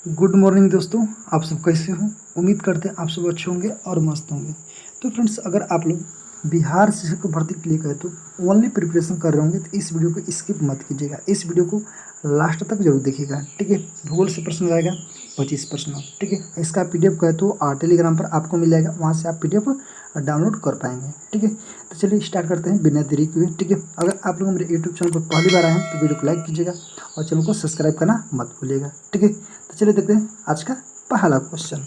Good morning दोस्तों। आप सब कैसे हो? उम्मीद करते हैं आप सब अच्छे होंगे और मस्त होंगे। तो फ्रेंड्स, अगर आप लोग बिहार शिक्षक भर्ती के लिए कहे तो ओनली प्रिपरेशन कर रहे होंगे तो इस वीडियो को स्किप मत कीजिएगा। इस वीडियो को लास्ट तक जरूर देखिएगा, ठीक है। भूगोल से प्रश्न आएगा 25 प्रश्न, ठीक है। इसका पीडीएफ कहे तो टेलीग्राम पर आपको मिल जाएगा, वहाँ से आप पीडीएफ डाउनलोड कर पाएंगे, ठीक है। तो चलिए स्टार्ट करते हैं बिना देरी किए, ठीक है। अगर आप लोग मेरे यूट्यूब चैनल पर पहली बार आए हैं तो वीडियो को लाइक कीजिएगा और चैनल को सब्सक्राइब करना मत भूलिएगा, ठीक है। तो चलिए देखते हैं आज का पहला क्वेश्चन।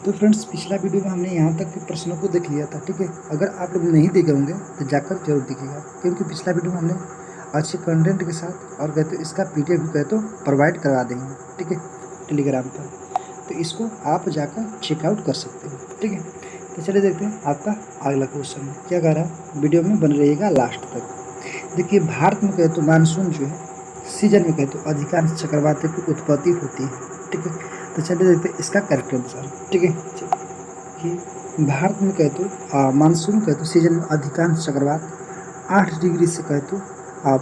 तो फ्रेंड्स, पिछला वीडियो में हमने यहाँ तक के प्रश्नों को देख लिया था, ठीक है। अगर आप लोग नहीं देखे होंगे तो जाकर जरूर देखिएगा, क्योंकि पिछला वीडियो में हमने अच्छे कंटेंट के साथ और कहते इसका पीडीएफ भी कहते प्रोवाइड करवा देंगे, ठीक है, टेलीग्राम पर। तो इसको आप जाकर चेकआउट कर सकते हैं, ठीक है। तो चलिए देखते हैं आपका अगला क्वेश्चन क्या कह रहा है। वीडियो में बन रहिएगा लास्ट तक। देखिए, भारत में कहते मानसून जो है सीजन में कहते अधिकांश चक्रवातों की उत्पत्ति होती है, ठीक है। तो चलिए देखते हैं इसका करेक्ट आंसर, ठीक है। कि भारत में कहते मानसून कहते सीजन में अधिकांश चक्रवात 8 डिग्री से कहते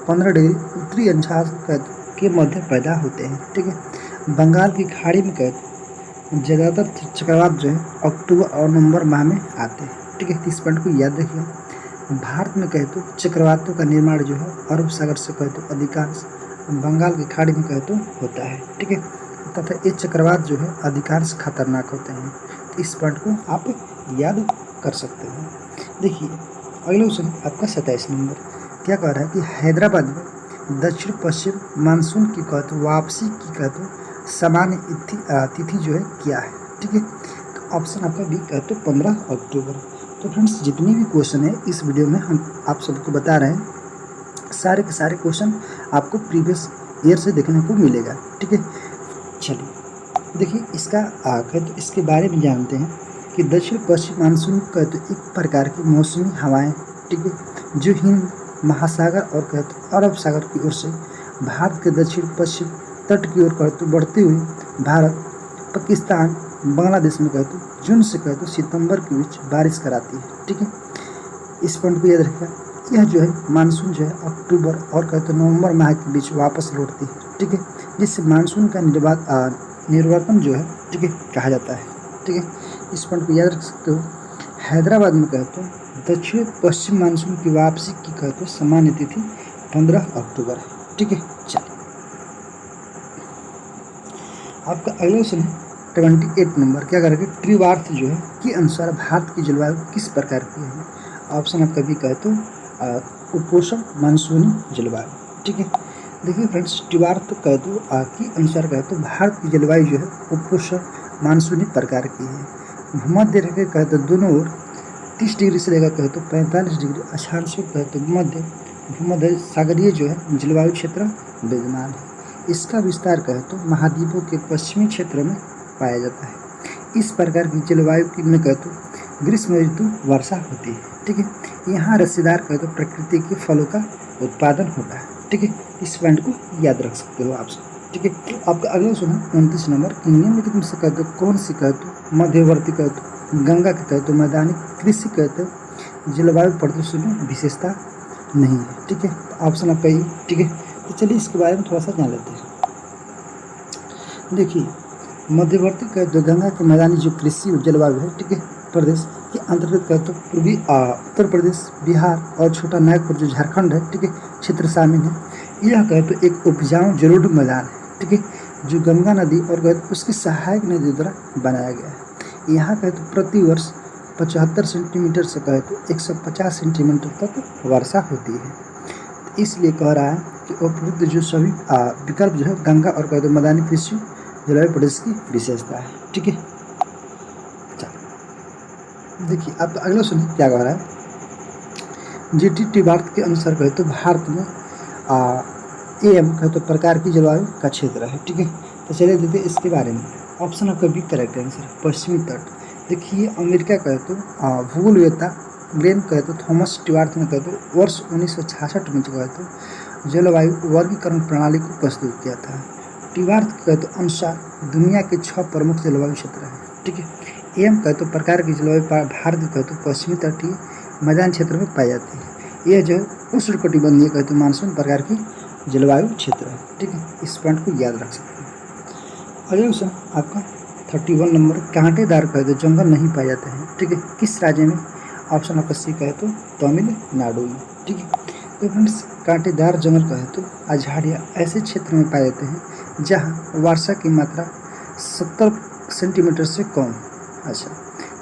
15 डिग्री उत्तरी अंशांश कहते के मध्य पैदा होते हैं, ठीक है। बंगाल की खाड़ी में कहते ज़्यादातर चक्रवात जो है अक्टूबर और नवंबर माह में आते हैं, ठीक है। इस पॉइंट को याद रखिए। भारत में कहते चक्रवातों का निर्माण जो है अरब सागर से कहते अधिकांश बंगाल की खाड़ी में कहते होता है, ठीक है। तथा ये चक्रवात जो है अधिकांश खतरनाक होते हैं। तो इस पॉइंट को आप याद कर सकते हैं। देखिए अगला क्वेश्चन आपका 27 नंबर क्या कह रहा है कि हैदराबाद में दक्षिण पश्चिम मानसून की कहते वापसी की कहते सामान्य तिथि जो है क्या है, ठीक है। तो ऑप्शन आपका बी कहते 15 अक्टूबर। तो फ्रेंड्स, जितनी भी क्वेश्चन है इस वीडियो में हम आप सबको बता रहे हैं, सारे के सारे क्वेश्चन आपको प्रीवियस ईयर से देखने को मिलेगा, ठीक है। चलिए देखिए इसका तो इसके बारे में जानते हैं कि दक्षिण पश्चिम मानसून कहते एक प्रकार की मौसमी हवाएं, ठीक है, जो हिंद महासागर और कहते अरब सागर की ओर से भारत के दक्षिण पश्चिम तट की ओर कहते बढ़ते हुए भारत पाकिस्तान बांग्लादेश में कहते जून से कहते सितंबर के बीच बारिश कराती है, ठीक है। इस पॉइंट को याद रखिएगा। यह जो है मानसून जो है अक्टूबर और कहते नवंबर माह के बीच वापस लौटती है, ठीक है, जिससे मानसून का निर्वर्तन जो है, ठीक है, कहा जाता है, ठीक है। इस पॉइंट को याद रख सकते हो। हैदराबाद में कहते दक्षिण पश्चिम मानसून की वापसी की कहते सामान्य तिथि 15 अक्टूबर है, ठीक है। चलिए आपका अगला क्वेश्चन है 28 नंबर क्या करेंगे, त्रिवार्थ जो है के अनुसार भारत की जलवायु किस प्रकार की है। ऑप्शन आप कभी कहे तो उपोष्ण मानसूनी जलवायु, ठीक है। देखिए फ्रेंड्स, त्रिवार्थ कह दो के अनुसार कहे तो भारत की जलवायु जो है उपोष्ण मानसूनी प्रकार की है। भूमध्य रेखा कहे तो दोनों ओर 30 डिग्री से लेकर कहे तो 45 डिग्री अक्षांश कहे तो मध्य भूमध्य सागरीय जो है जलवायु क्षेत्र विद्यमान है। इसका विस्तार कहे तो महाद्वीपों के पश्चिमी क्षेत्र में पाया जाता है। इस प्रकार की जलवायु में कहे तो ग्रीष्म ऋतु वर्षा होती है, ठीक है। यहाँ रसीदार कहे तो प्रकृति के फलों का उत्पादन होता है, ठीक है। इस पॉइंट को याद रख सकते हो आप सब, ठीक है। तो आपका अगला सुना 29 नंबर निम्नलिखित में से कहते कौन सी कहते मध्यवर्ती कहते गंगा के कहते मैदानी कृषि कहते जलवायु प्रदूषण में विशेषता नहीं है, ठीक है। ऑप्शन आपका ये, ठीक है। तो चलिए इसके बारे में थोड़ा सा जान लेते हैं। देखिए, मध्यवर्ती कहते गंगा के मैदानी जो कृषि जलवायु है, ठीक है, प्रदेश के अंतर्गत कहते पूर्वी उत्तर प्रदेश, बिहार और छोटा नागपुर जो झारखंड है, ठीक है, क्षेत्र शामिल है। यह कहते एक उपजाऊ जलोढ़ मैदान है, ठीक है, जो गंगा नदी और कहते उसकी सहायक नदी द्वारा बनाया गया है। यहाँ कहते प्रति वर्ष 75 सेंटीमीटर से कहते 150 सेंटीमीटर तक वर्षा होती है। तो इसलिए कह रहा है कि उपयुक्त जो सभी विकल्प जो है गंगा और कहते मैदानी कृषि जलवायु प्रदेश की विशेषता है, ठीक है। देखिए आप अगला सुनिए क्या कह रहा है। जीटीटी भारत के अनुसार कहे तो भारत में एम कहे तो प्रकार की जलवायु का क्षेत्र है, ठीक है। तो चलिए देखते हैं इसके बारे में। ऑप्शन आपका बी करेक्ट आंसर पश्चिमी तट। देखिए अमेरिका कहे तो भूगोलवेत्ता ग्लेन कहे तो थॉमस स्टीवार्ट ने कहे तो वर्ष 1966 में जो कहे तो जलवायु वर्गीकरण प्रणाली को प्रस्तुत किया था। स्टीवार्ट कहे तो अनुसार दुनिया के 6 प्रमुख जलवायु क्षेत्र हैं, ठीक है। एम कहे तो प्रकार की जलवायु भारत कहे तो पश्चिमी तटीय मैदान क्षेत्र में पाई जाती है। यह जो उष्णकटिबंधीय कहे तो मानसून प्रकार की जलवायु क्षेत्र है, ठीक है। इस पॉइंट को याद रख सकते हैं। अगला क्वेश्चन आपका 31 नंबर, कांटेदार कहे तो जंगल नहीं पाए जाते हैं, ठीक है, किस राज्य में? ऑप्शन आपका सी कहे तो तमिलनाडु में, ठीक है। तो फ्रेंड्स कांटेदार जंगल कहे तो अझाड़ियाँ ऐसे क्षेत्र में पाए जाते हैं जहाँ वर्षा की मात्रा 70 सेंटीमीटर से कम। अच्छा,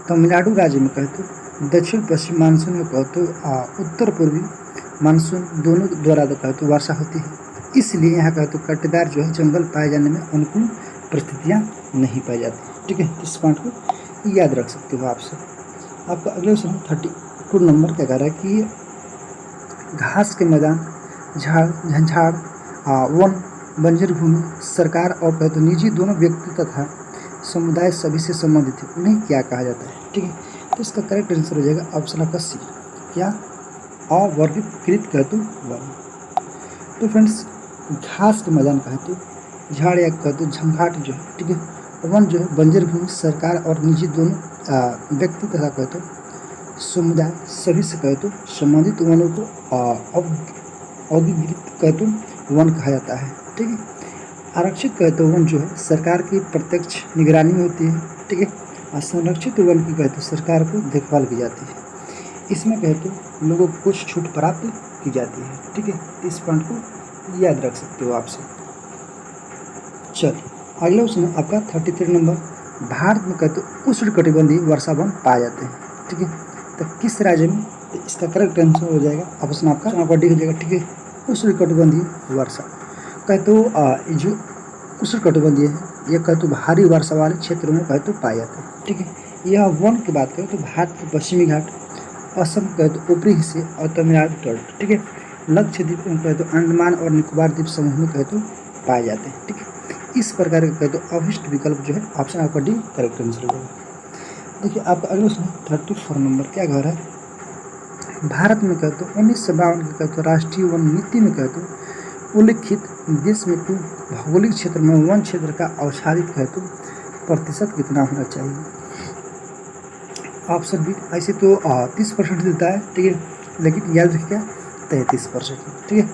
तमिलनाडु राज्य में कहे तो दक्षिण पश्चिम मानसून में कहे तो उत्तर पूर्वी मानसून दोनों द्वारा कहे तो वर्षा होती है, इसलिए यहाँ कहे तो कांटेदार जो है जंगल पाए जाने में अनुकूल परिस्थितियाँ नहीं पाई जाती, ठीक है। इस पॉइंट को याद रख सकते हो आप सब। आपका अगले क्वेश्चन 32 नंबर क्या कह रहा है कि घास के मैदान, झाड़ झंझाड़, वन, बंजर भूमि, सरकार और कहे तो निजी दोनों व्यक्ति तथा समुदाय सभी से संबंधित है, उन्हें क्या कहा जाता है, ठीक है। तो इसका करेक्ट आंसर हो जाएगा ऑप्शन आपका सी, क्या? अवर्गीकृत कहे तो वन। तो फ्रेंड्स घास के मैदान कहे तो झाड़ या कहे तो झंझाट जो है, ठीक है, वन जो है बंजर भूमि, सरकार और निजी दोनों व्यक्ति तथा कहे तो समुदाय सभी से कहे तो संबंधित वनों को अवर्गीकृत कहे तो वन कहा जाता है, ठीक है। आरक्षित कहे तो वन जो है सरकार की प्रत्यक्ष निगरानी में होती है, ठीक है, और संरक्षित वन की कहे तो सरकार को देखभाल की जाती है, इसमें कहे तो लोगों को कुछ छूट प्राप्त की जाती है, ठीक है। इस पॉइंट को याद रख सकते हो आप सब। चल अगला क्वेश्चन आपका 33 नंबर, भारत में कहे तो उष्णकटिबंधीय वर्षा वन पाए जाते हैं, ठीक है। तो किस राज्य में? तो इसका करेक्ट आंसर हो जाएगा ऑप्शन आपका डी हो जाएगा, ठीक है, उष्णकटिबंधीय वर्षा। कहे तो जो उष्णकटिबंधीय है यह कहे तो भारी वर्षा वाले क्षेत्रों में कहे तो पाए जाते हैं, ठीक है। यह वन की बात करें तो भारत के पश्चिमी घाट, असम कहे तो ऊपरी हिस्से और तमिलनाडु तट, ठीक है, लक्षद्वीप में कहे तो अंडमान और निकोबार द्वीप समूह में कहे तो पाए जाते हैं, ठीक है। इस प्रकार का कहे तो अभिष्ट विकल्प जो है ऑप्शन आपका डी करेक्ट आंसर होगा। देखिए आपका अगला क्वेश्चन 34 नंबर क्या कह रहा है, भारत में कहे तो 1952 की कहे तो राष्ट्रीय वन नीति में कहे तो उल्लिखित देश में कुल भौगोलिक क्षेत्र में वन क्षेत्र का आच्छादित कहे तो प्रतिशत कितना होना चाहिए? ऑप्शन बी ऐसे तो 30% देता है, ठीक है, लेकिन याद रखिएगा 33%, ठीक है।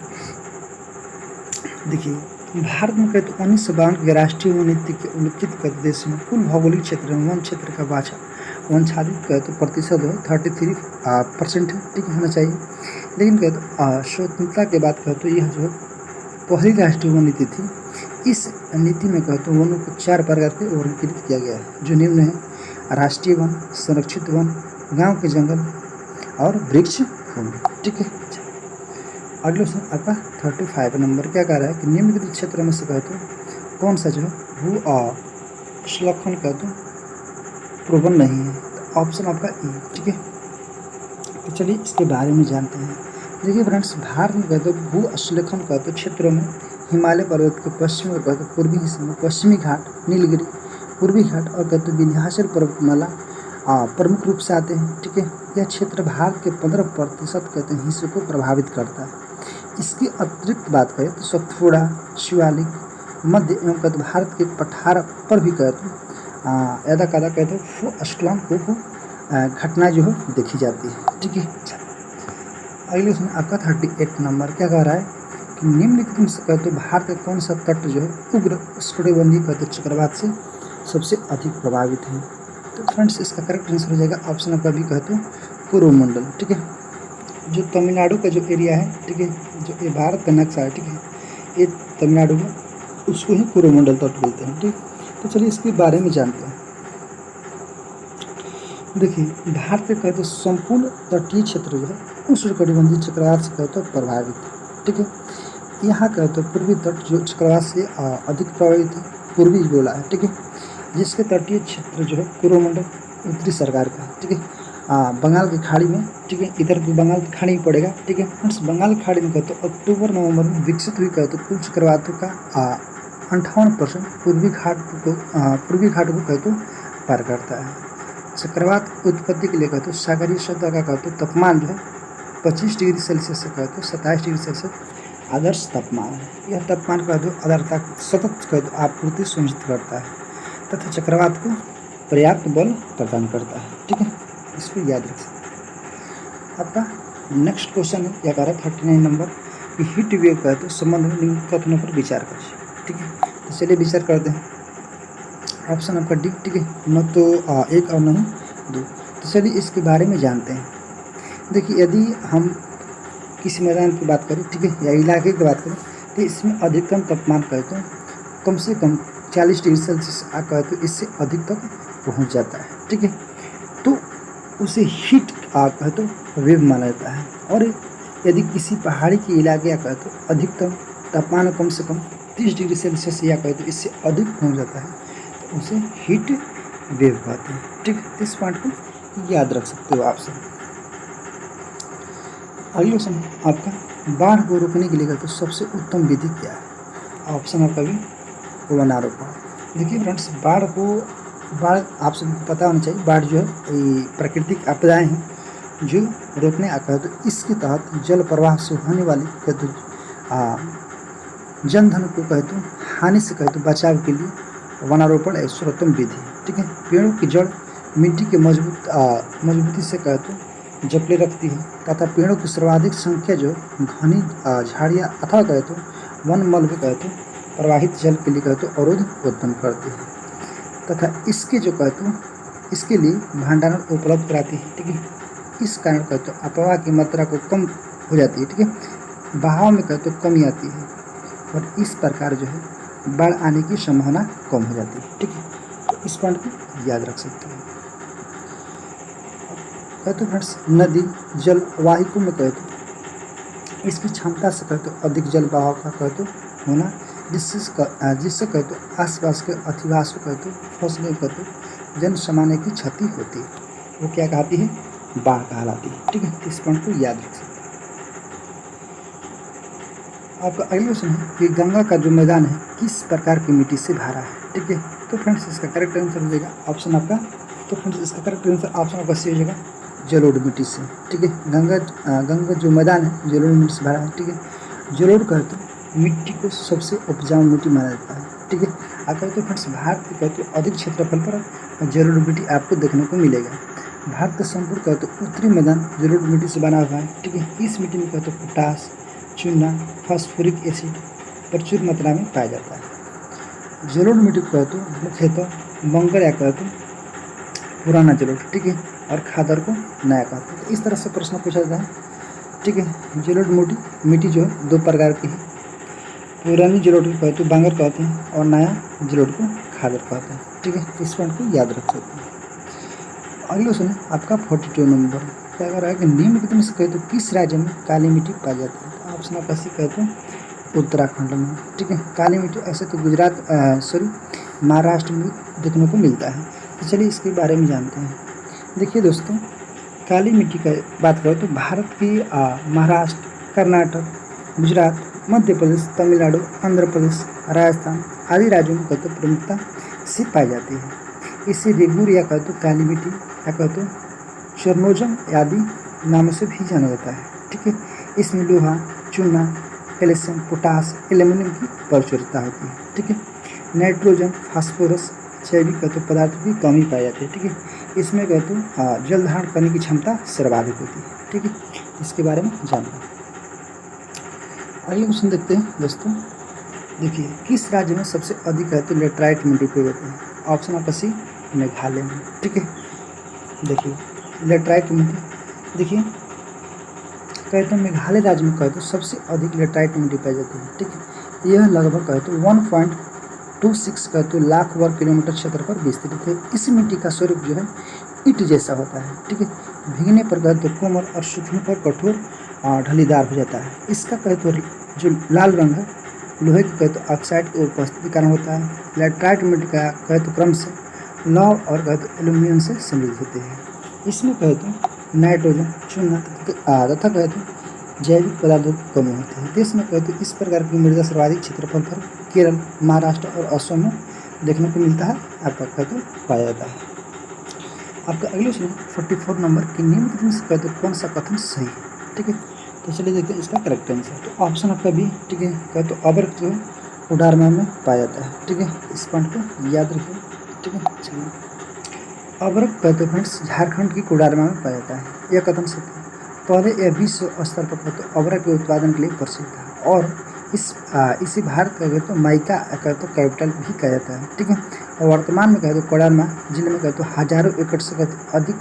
देखिए भारत में कहे तो 1952 के राष्ट्रीय वन नीति के उल्लिखित कहे देश में कुल भौगोलिक क्षेत्र में वन क्षेत्र का वन छादित कहे तो प्रतिशत है 33% है, ठीक है, होना चाहिए। लेकिन कहे तो स्वतंत्रता के बाद कहे तो यह जो है पहली राष्ट्रीय वन नीति थी। इस नीति में कहे तो वनों को 4 प्रकार के वर्गीकृत किया गया है, जो निम्न है: राष्ट्रीय वन, संरक्षित वन, गांव के जंगल और वृक्ष भूमि, ठीक है। अगले क्वेश्चन आपका 35 नंबर क्या कह रहा है कि निम्नलिखित क्षेत्रों में से कहे तो कौन सा जो है भू अश्लेषण कहे तो प्रोवन नहीं है? तो ऑप्शन आपका ए, ठीक है। तो चलिए इसके बारे में जानते हैं। देखिए फ्रेंड्स, भारत में कहे तो भू अश्लेषण कहे तो क्षेत्रों में हिमालय पर्वत के पश्चिम में कहे तो पूर्वी हिस्से में पश्चिमी घाट, नीलगिरी, पूर्वी घाट और कहे तो विंध्याचल पर्वतमाला प्रमुख रूप से आते हैं, ठीक है। यह क्षेत्र भारत के 15% कहते हैं हिस्से को प्रभावित करता है। इसकी अतिरिक्त बात करें तो सतपुड़ा, शिवालिक, मध्य एवं कहे तो भारत के पठार पर भी कहे तो यदा कदा कहे तो भूस्खलन को घटना जो है देखी जाती है, ठीक है। अगले इसमें आपका 38 नंबर क्या कह रहा है कि निम्नलिखित में से कहे तो भारत का कौन सा तट जो है उग्र उष्णकटिबंधीय कहे तो चक्रवात से सबसे अधिक प्रभावित है? तो फ्रेंड्स इसका करेक्ट आंसर हो जाएगा ऑप्शन आपका भी कहे तो कोरोमंडल, ठीक है। जो तमिलनाडु का जो एरिया है, ठीक है, जो ये भारत का नक्शा है, ठीक है, ये तमिलनाडु में उसको ही कोरोमंडल तट बोलते हैं, ठीक। तो चलिए इसके बारे में जानते हैं। देखिए भारत के कहे तो संपूर्ण तटीय क्षेत्र जो है उष्णकटिबंधीय चक्रवात से कहे तो प्रभावित है, ठीक है। यहाँ कहे तो पूर्वी तट जो चक्रवात से अधिक प्रभावित है, पूर्वी गोला है, ठीक है, जिसके तटीय क्षेत्र जो है कोरोमंडल उत्तरी सरकार का है, ठीक है, बंगाल की खाड़ी में, ठीक है, इधर भी बंगाल की खाड़ी में पड़ेगा, ठीक है। फ्रेंड्स बंगाल की खाड़ी में कहे तो अक्टूबर नवंबर में विकसित हुई कहे तो कुल चक्रवातों का 58% पूर्वी घाट को कहे तो पार करता है। चक्रवात उत्पत्ति के लिए कहे तो सागरीय सतह का कहे तो तापमान जो है 25 डिग्री सेल्सियस से कहे तो 27 डिग्री सेल्सियस आदर्श तापमान है। यह तापमान कहे तो आर्द्रता सतत कहे तो आपूर्ति सुनिश्चित करता है तथा चक्रवात को पर्याप्त बल प्रदान करता है, ठीक है। इसको याद रख सकते। आपका नेक्स्ट क्वेश्चन है क्या कह रहा है 39 नंबर कि हीट वेव कहे तो संबंध में निम्न कथनों पर विचार करें, ठीक है। तो चलिए विचार करते हैं। ऑप्शन आपका डी, ठीक है, न तो एक और नहीं दो। तो चलिए इसके बारे में जानते हैं। देखिए यदि हम किसी मैदान की बात करें, ठीक है, या इलाके की बात करें, तो इसमें अधिकतम तापमान कहे तो कम से कम 40 डिग्री सेल्सियस कहे तो इससे अधिक तक पहुंच जाता है, ठीक है। तो उसे हीट कहे तो वेव माना जाता है। और यदि किसी पहाड़ी के इलाके या कहे तो अधिकतम तापमान कम से कम 30 डिग्री सेल्सियस या कहे तो इससे अधिक पहुंच जाता है, तो उसे हीट वेव कहते हैं, ठीक है। इस पॉइंट को याद रख सकते हो आप सब। अगला क्वेश्चन आपका, बाढ़ को रोकने के लिए तो सबसे उत्तम विधि क्या है? ऑप्शन आपका भी वनारोपण। देखिए फ्रेंड्स, बाढ़ आप सबको पता होना चाहिए, बाढ़ जो है ये प्राकृतिक आपदाएं हैं जो रोकने आता है। तो इसके तहत जल प्रवाह से होने वाली कहे तो जनधन को कहे तो हानि से कहे तो बचाव के लिए वनारोपण एक सर्वोत्तम विधि है, ठीक है। पेड़ों की जड़ मिट्टी के मजबूती से कहे तो जकड़े रखती है तथा पेड़ों की सर्वाधिक संख्या जो घनी झाड़ियाँ अथवा कहे तो वन मलबे कहे तो प्रवाहित जल के लिए कहे तो अवरोध उत्पन्न करती है तथा इसके जो कहे तो इसके लिए भंडारण उपलब्ध कराती है, ठीक है। इस कारण कहे तो अपवाह की मात्रा को कम हो जाती है, ठीक है, बहाव में कहे तो कमी आती है और इस प्रकार जो है बाढ़ आने की संभावना कम हो जाती है, ठीक है। तो इस पॉइंट को याद रख सकते हैं। कहे तो फ्रेंड्स, नदी जल वाहिकों में कहे तो इसकी क्षमता से कहे तो अधिक जल बहाव का कहे तो होना, जिससे कहे तो आसपास के अधिवास को कहे तो फसलें कहे तो जन समाने की क्षति होती है, वो क्या कहती है? बाढ़ कहलाती है, ठीक है। इस पॉइंट को याद रख सकते हैं। आपका अगला क्वेश्चन है कि गंगा का जो मैदान है किस प्रकार की मिट्टी से भरा है, ठीक है। तो फ्रेंड्स इसका करेक्ट आंसर हो जाएगा ऑप्शन आपका, तो फ्रेंड्स इसका करेक्ट आंसर ऑप्शन आपका सी हो जाएगा जलोढ़ मिट्टी से, ठीक है। गंगा जो मैदान है जलोढ़ मिट्टी से भरा है, ठीक है। जलोढ़ कहे तो मिट्टी को सबसे उपजाऊ मिट्टी माना जाता है, ठीक है। कहे तो फ्रेंड्स भारत के कहे तो अधिक क्षेत्रफल पर जलोढ़ मिट्टी आपको देखने को मिलेगा। भारत का संपूर्ण कहे तो उत्तरी मैदान जलोढ़ मिट्टी से बना हुआ है, ठीक है। इस मिट्टी में कहे तो पोटास, चूना, फास्फोरिक एसिड प्रचुर मात्रा में पाया जाता है। जलोढ़ मिट्टी को कहे तो मुख्यतः बंकर या कहे तो पुराना जलोढ़, ठीक है, और खादर को नया कहते हैं। तो इस तरह से प्रश्न पूछा जाता है, ठीक है। जलोढ़ मिट्टी जो है दो प्रकार की है, पुरानी जलोढ़ को कहते हैं बांगर कहते हैं और नया जलोढ़ को खादर कहते हैं, ठीक है। इस पॉइंट को याद रख सकते हैं। अगला क्वेश्चन है आपका 42 नंबर, क्या कह रहा है कि निम्नलिखित में से कहे तो किस राज्य में काली मिट्टी पाई जाती है? तो ऑप्शन आपका सी कहे तो उत्तराखंड में, ठीक है। काली मिट्टी ऐसे तो महाराष्ट्र में देखने को मिलता है। तो चलिए इसके बारे में जानते हैं। देखिए दोस्तों, काली मिट्टी का बात करें तो भारत की महाराष्ट्र, कर्नाटक, गुजरात, मध्य प्रदेश, तमिलनाडु, आंध्र प्रदेश, राजस्थान आदि राज्यों में कहते प्रमुखता से पाई जाती है। इसे रेगूर या कहते काली मिट्टी या कहते स्वर्णोजम आदि नामों से भी जाना जाता है, ठीक है। इसमें लोहा, चूना, कैल्शियम, पोटास, एल्यूमिनियम की प्रचुरता होती है, ठीक है। नाइट्रोजन, फास्फोरस, जैविक कहते पदार्थों की कमी पाई जाती है, ठीक है। इसमें कहते जल धारण करने की क्षमता सर्वाधिक होती है, ठीक है। इसके बारे में जानना। अगले क्वेश्चन देखते हैं दोस्तों। देखिए किस राज्य में सबसे अधिक कहते लेटराइट मिट्टी पाई जाती है? ऑप्शन आपका सी मेघालय में, ठीक है। देखिए लेटराइट मिट्टी, देखिए कहते हैं मेघालय राज्य में कहते सबसे अधिक लेटराइट मिट्टी पाई जाती है, ठीक है। यह लगभग कहते 1.26 कहते लाख वर्ग किलोमीटर क्षेत्र पर विस्तृत है। इस मिट्टी का स्वरूप जो है ईंट जैसा होता है, ठीक है। भीगने पर कहते कोमल और सूखने पर कठोर ढलीदार हो जाता है। इसका कहते जो लाल रंग है लोहे के कहते ऑक्साइड की उपस्थिति के कारण होता है। लेटराइट मिट्टी का कहते क्रम से लौह और कहते एल्यूमिनियम से समृद्ध होते हैं। इसमें कहते नाइट्रोजन, चूना तथा कहते जैविक पदार्थों की कमी होती है। देश में कहते इस प्रकार की मृदा सर्वाधिक क्षेत्रफल पर केरल, महाराष्ट्र और असम में देखने को मिलता है, आपका कहते पाया जाता है। आपका अगले क्वेश्चन 44 नंबर की निम्नलिखित में से कहते कौन सा कथन सही है, ठीक है। तो चलिए देखते हैं इसका करेक्ट आंसर। तो ऑप्शन आपका भी, ठीक है, कहते अबरक जो है उडारमा में पाया जाता है, ठीक है। इस पॉइंट को याद रखिए, ठीक है। चलिए अबरक कहते फ्रेंड्स झारखंड की कोडरमा में पाया जाता है। यह कथन सत्य है। पहले यह विश्व स्तर पर कहते अबरक के उत्पादन के लिए प्रसिद्ध था और इसी भारत का कहते तो माइका कहते तो कैपिटल भी कहा जाता है। ठीक है, और वर्तमान में कहते कोडरमा जिले में कहते तो हजारों एकड़ से कहते अधिक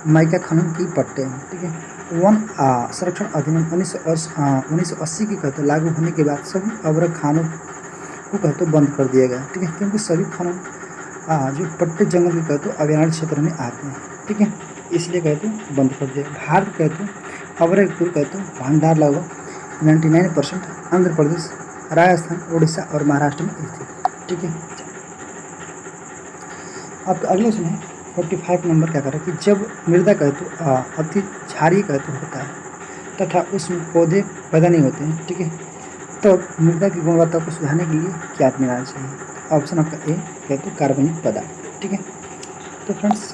माइका खनन की पट्टे हैं। ठीक है, वन संरक्षण अधिनियम 1980 की कहते लागू होने के बाद सभी अवैध खानों को कहते बंद कर दिया गया। ठीक है, क्योंकि सभी खनन जो पट्टे जंगल के कहते अभयारण्य क्षेत्र में आते हैं। ठीक है, इसलिए कहते बंद कर दिया। भारत कहते अवैध कुल कहते भंडार लगभग 99% आंध्र प्रदेश, राजस्थान, उड़ीसा और महाराष्ट्र में स्थित। ठीक है, अब अगले सुने 45 नंबर क्या कर रहा है कि जब मृदा कहते अति क्षारीय कहते होता है तथा उसमें पौधे पैदा नहीं होते हैं। ठीक है, तब मृदा की गुणवत्ता को सुधारने के लिए क्या मिलाना चाहिए? ऑप्शन आपका ए कहते कार्बनिक पदार्थ। ठीक है, तो फ्रेंड्स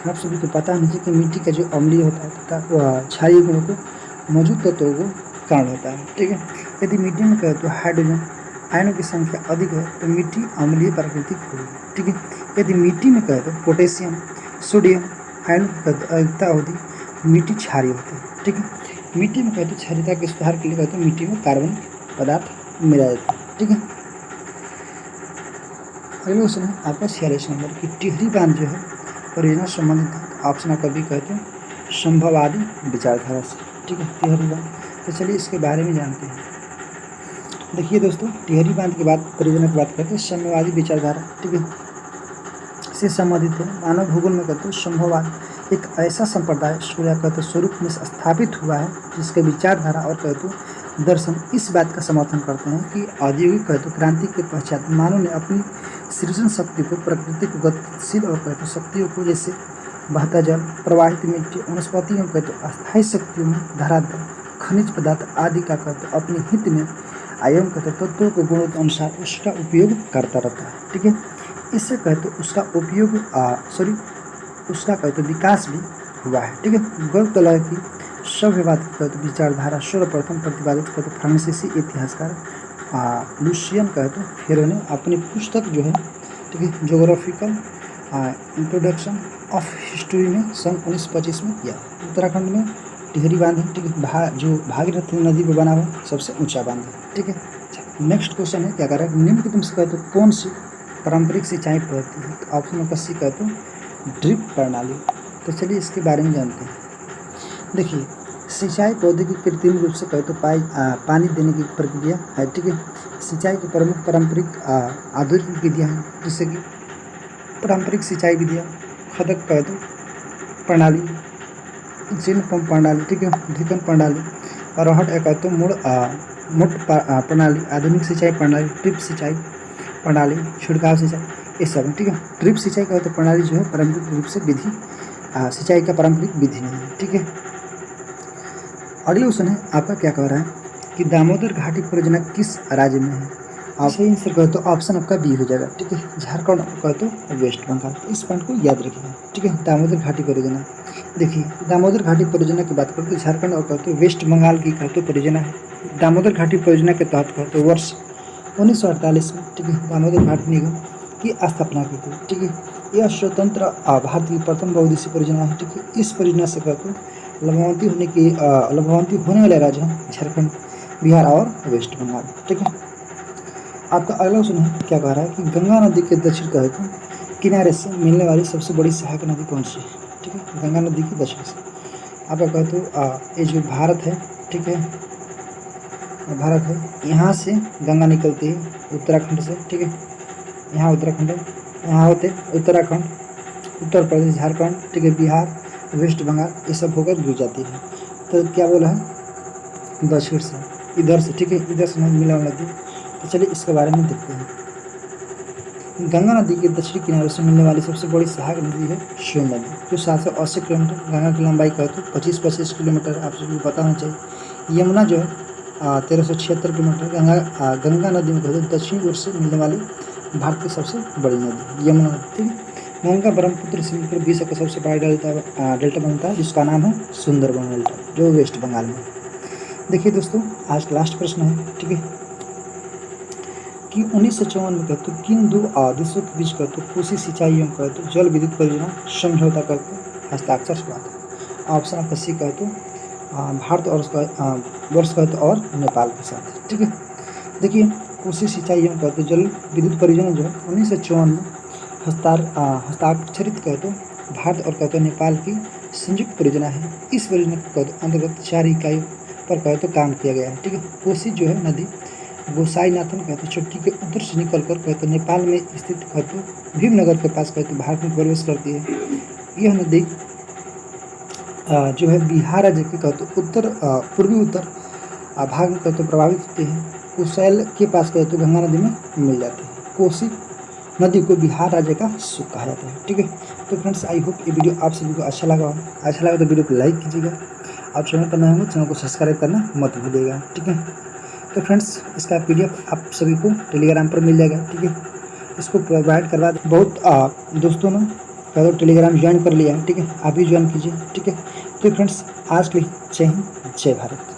आप सभी को पता है कि मिट्टी का जो अम्लीय होता है तथा क्षारीय गुणों को मौजूद तत्वों को कारण होता है। ठीक है, यदि मिट्टी में कहते तो हाइड्रोजन आयनों की संख्या अधिक है तो मिट्टी अम्लीय प्राकृतिक होगी। ठीक है, यदि मिट्टी में कहते तो पोटेशियम सोडियम आयनों की अधिकता होती मिट्टी क्षारीय होती है। ठीक है, मिट्टी में कहते क्षारीयता के सुधार के लिए कहते मिट्टी में कार्बनिक पदार्थ मिलाया जाता है। ठीक है, अगला क्वेश्चन है आपका 46 नंबर की टिहरी बांध जो है परियोजना संबंधित है। ऑप्शन आपका बी कहते हैं संभववादी विचारधारा से। ठीक है, टिहरी बांध, तो चलिए इसके बारे में जानते हैं। देखिए दोस्तों, टिहरी बांध के बाद परियोजना की बात करते हैं संभववादी विचारधारा। ठीक है, से संबंधित है। मानव भूगोल में कहते हैं संभववाद एक ऐसा संप्रदाय कहते स्वरूप में स्थापित हुआ है जिसके विचारधारा और कहते दर्शन इस बात का समर्थन करते हैं कि औद्योगिक कहते क्रांति के पश्चात मानव ने अपनी सृजन शक्ति को प्रकृति को गतिशील और कहते शक्तियों को जैसे बहता जल, प्रवाहित मिट्टी, वनस्पतियों कहते अस्थायी शक्तियों में धरातल, खनिज पदार्थ आदि का कहते अपने हित में एवं कहते तत्वों के गुणों के अनुसार उसका उपयोग करता रहता है। ठीक है, इससे कहते उसका उपयोग उसका कहते विकास भी हुआ है। ठीक है, गौरतलब है कि सभ्यवाद कहते विचारधारा सर्वप्रथम प्रतिपादित कहते फ्रांसीसी इतिहासकार लुसियन कहते फेरो ने अपनी पुस्तक जो है ठीक है ज्योग्राफिकल इंट्रोडक्शन ऑफ हिस्ट्री में सन 1925 में किया। उत्तराखंड में टिहरी बांध है। ठीक है, जो भागीरथी नदी पर बना हुआ सबसे ऊंचा बांध है। ठीक है, नेक्स्ट क्वेश्चन है क्या कर रहा है निम्नलिखित में से कहते कौन सी पारंपरिक सिंचाई पद्धति है? तो ऑप्शन नंबर सी कहते ड्रिप प्रणाली। तो चलिए इसके बारे में जानते हैं। देखिए, सिंचाई पौधे की कृत्रिम रूप से कहते पानी देने की प्रक्रिया है। ठीक है, सिंचाई की प्रमुख पारंपरिक आधुनिक विधियाँ हैं जैसे कि पारंपरिक सिंचाई विधियाँ खदक कहते प्रणाली, चिन्ह पंप प्रणाली, ठीक है, ढिकन प्रणाली, अरहट कहते मोट प्रणाली, आधुनिक सिंचाई प्रणाली, ड्रिप सिंचाई प्रणाली, छिड़काव सिंचाई, ये सब। ठीक है, ड्रिप सिंचाई कहते प्रणाली जो है पारंपरिक रूप से विधि सिंचाई का पारंपरिक विधि नहीं है। ठीक है, अगले क्वेश्चन है आपका क्या कह रहा है कि दामोदर घाटी परियोजना किस राज्य में है? सही आंसर कहो तो ऑप्शन आपका बी हो जाएगा। ठीक है, झारखंड कहो तो वेस्ट बंगाल। तो इस पॉइंट को याद रखिएगा। ठीक है, दामोदर घाटी परियोजना। देखिए, दामोदर घाटी परियोजना की बात करते झारखंड और कहते वेस्ट बंगाल की कहते परियोजना है। दामोदर घाटी परियोजना के तहत कहते वर्ष 1948 में ठीक है दामोदर घाटी निगम की स्थापना की गई। ठीक है, यह स्वतंत्र भारत की प्रथम बहुउद्देशीय परियोजना है। ठीक है, इस परियोजना से कहते लाभान्वित होने वाले राज्य हैं झारखंड, बिहार और वेस्ट बंगाल। ठीक है, आपका अगला क्वेश्चन है क्या कह रहा है कि गंगा नदी के दक्षिण कहते किनारे से मिलने वाली सबसे बड़ी सहायक नदी कौन सी है? ठीक है, गंगा नदी की दक्षिण से आपका कहते ये जो भारत है। ठीक है, भारत है, यहाँ से गंगा निकलती है उत्तराखंड से। ठीक है, यहाँ उत्तराखंड है, यहाँ होते उत्तराखंड, उत्तर प्रदेश, झारखंड, ठीक है, बिहार, वेस्ट बंगाल, ये सब होकर गिर जाती है। तो क्या बोला है दक्षिण से, इधर से। ठीक है, इधर से नहीं मिला नदी। तो चलिए इसके बारे में देखते हैं। गंगा नदी के दक्षिणी किनारे से मिलने वाली सबसे बड़ी सहायक नदी है सोन नदी, जो 780 किलोमीटर, गंगा की लंबाई कहते 25 किलोमीटर आप सभी को पता होना चाहिए। यमुना जो है 1376 किलोमीटर। गंगा नदी में कहते दक्षिणी ओर से मिलने वाली भारत की सबसे बड़ी नदी यमुना नदी। ठीक है, गंगा ब्रह्मपुत्र से मिलकर विश्व का सबसे बड़ा डेल्टा बनता है जिसका नाम है सुंदरबन डेल्टा, जो वेस्ट बंगाल में। देखिए दोस्तों, आज लास्ट प्रश्न है। ठीक है, कि 1954 में कहते किन दो देशों के बीच कहते कोसी सिंचाई एवं कहते जल विद्युत परियोजना समझौता करते हस्ताक्षर हुआ था? ऑप्शन आपका सी कहते भारत और उसका वर्ष का तो और नेपाल के साथ। ठीक है, देखिए कोसी सिंचाई एवं कहते जल विद्युत परियोजना जो है 1954 में हस्ताक्षरित कहते भारत और कहते नेपाल की संयुक्त परियोजना है। इस परियोजना के अंतर्गत 4 इकाइयों पर कहते काम किया गया है। ठीक है, कोसी जो है नदी गोसाईनाथन कहते चोटी के उत्तर से निकलकर कहते नेपाल में स्थित कहते भीमनगर के पास कहते भारत में प्रवेश करती है। यह नदी जो है बिहार राज्य के कहते उत्तर पूर्वी उत्तर भाग में कहते प्रभावित होती है। कुशैल के पास कहते गंगा नदी में मिल जाती है। कोसी नदी को बिहार राज्य का सुख कहा जाता है। ठीक है, तो फ्रेंड्स आई होप ये वीडियो आप सभी को अच्छा लगा तो वीडियो को लाइक कीजिएगा। आप चैनल पर नए होंगे चैनल को सब्सक्राइब करना मत भूलिएगा। ठीक है, तो फ्रेंड्स इसका PDF आप सभी को टेलीग्राम पर मिल जाएगा। ठीक है, इसको प्रोवाइड करवा बहुत दोस्तों ने तो टेलीग्राम ज्वाइन कर लिया है। ठीक है, आप भी ज्वाइन कीजिए। ठीक है, तो फ्रेंड्स आज के लिए जय हिंद जय भारत।